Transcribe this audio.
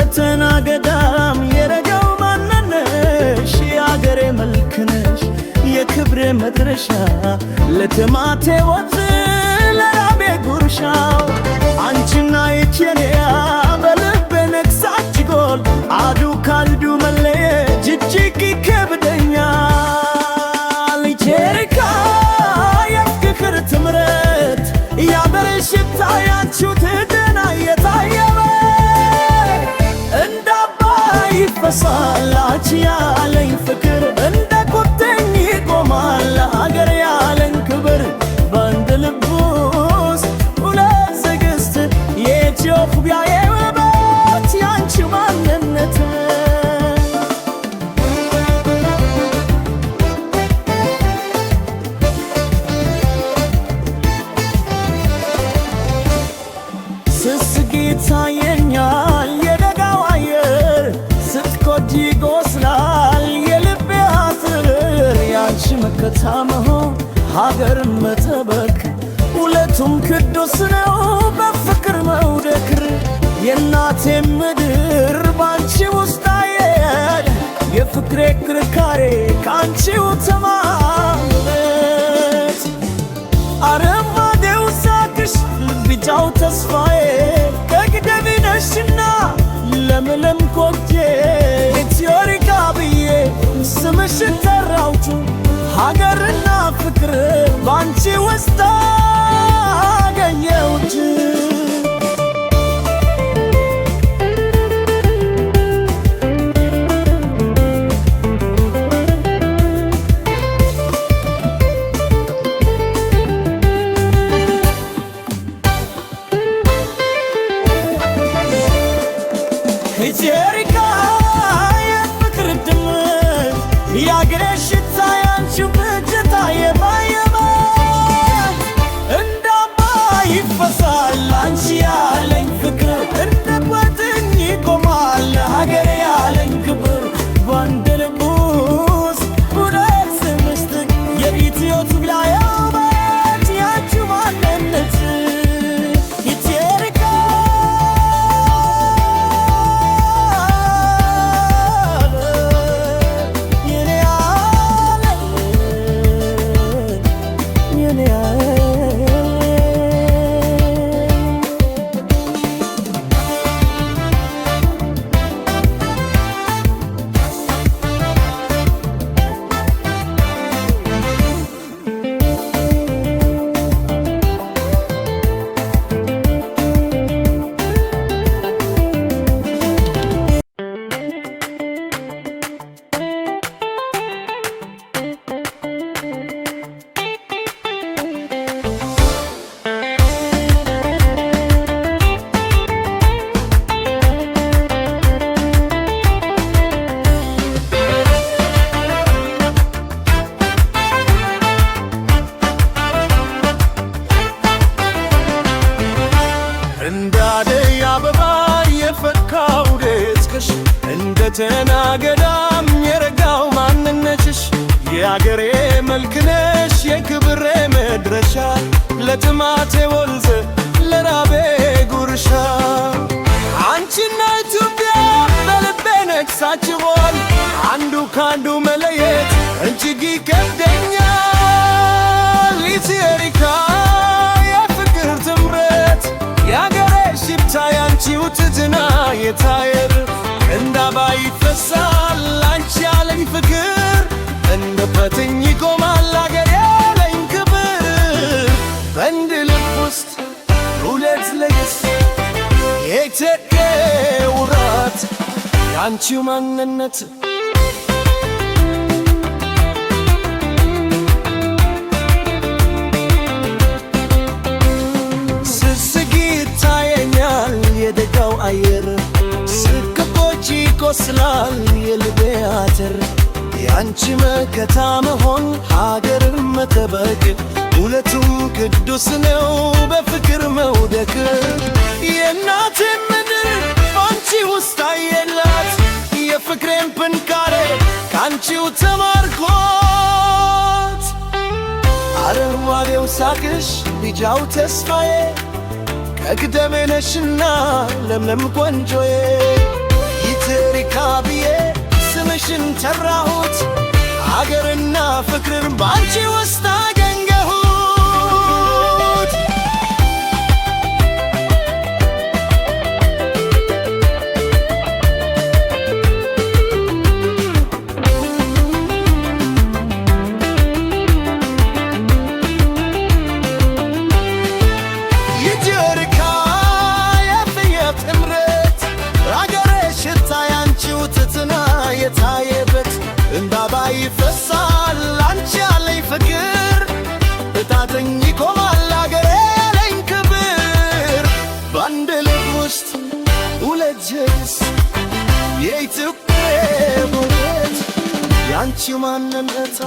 እንደተናገዳም የረጋው ማንነሽ የአገሬ መልክነሽ የክብሬ መድረሻ ለትማቴ ወንዝ ለራቤ ጉርሻው አንቺና የኬንያ በልቤ ነግሳች ጎል አዱ ካልዱ መለየት እጅግ ይከብደኛል። ኢቴሪካ የፍቅር ትምረት ያበረ ሽታ ያንቺው ትድና የታየበ እንደ አባይ ይፈሳል አንቺ ያለኝ ፍቅር እንደ ቁርጠኝ ይቆማል ሀገር ያለኝ ክብር በአንድ ልብ ውስጥ ሁለት ትዕግስት የኢትዮጵያ የውበት ያንቺ ማንነት ስስጊ ይታየኛል የደጋው አየር ስትኮጂ ይጎስላል የልቤ አጥር ያንቺ መከታ መሆን ሀገርን መጠበቅ ሁለቱም ቅዱስ ነው በፍቅር መውደክር የእናቴ ምድር ባንቺ ውስጥ አየር የፍቅሬ ክርካሬ ከአንቺው ተማመነት አረንጓዴው ሳቅሽ ቢጫው ተስፋዬ ከግደቢ ነሽና ለምለም ኮቴ ኢትዮሪካ ብዬ ስምሽን ጠራውቱ ሀገርና ፍቅር ባንቺ ውስጥ አገኘሁት። ኢቴሪካ የፍቅር ድምር የአገሬ ሽታ ያንቺው ብጅታ የባየበ እንደ አባይ ይፈሳል አንቺ ያለኝ ፍቅር እንደ ቋጥኝ ይቆማል ሀገር ያለኝ ክብር በአንድ ልብ ውስጥ ሁለት ትዕግስት የኢትዮጵያ የውበት ያንቺው ማንነት ኢቴሪካ እንዳደይ አበባ የፈካው ደስከሽ እንደተናገዳም የረጋው ማንነትሽ የአገሬ መልክነሽ የክብሬ መድረሻ ለጥማቴ ወንዝ ለራቤ ጉርሻ አንቺና ኢትዮጵያ በልቤ ነግሳችኋል አንዱ ካንዱ መለየት እጅግ ይከብደኛል። ኢቴሪካ የፍቅር ትምረት የአገሬ ሽታ ያንቺው ትትና የታየር እንደ አባይ ይፈሳል አንቺ ያለኝ ፍቅር እንደ ቋጥኝ ይቆማል ሀገር ያለኝ ክብር በአንድ ልብ ውስጥ ሁለት ትዕግስት የኢትዮጵያ ውበት ያንቺው ማንነት የደጋው አየር ስቅቦች ይቆስላል የልቤ አጥር ያንቺ መከታ መሆን ሀገርን መጠበቅ ሁለቱም ቅዱስ ነው በፍቅር መውደቅ የእናቴ ምድር ባንቺ ውስጥ አየላት የፍቅሬን ጥንካሬ ካንቺው ተማርኮት አረንጓዴው ሳቅሽ ቢጫው ተስፋዬ ከግደሜ ነሽና ለምለም ቆንጆዬ ትሪካ ብዬ ስምሽን ጠራሁት አገርና ፍቅርን ባንቺ ውስጥ አገኘሁት። የትሪካ የፍየት እምረት አገሬ ሽታ ያንቺው ትትና የታየበት እንባባ ይፈሳል አንቺ ያለኝ ፍቅር እታተኝ ይቆማል አገሬ ያለኝ ክብር በአንድ ልብ ውስጥ ሁለት ጀግስ የኢትዮጵያ ውበት ያንቺ ማንነታ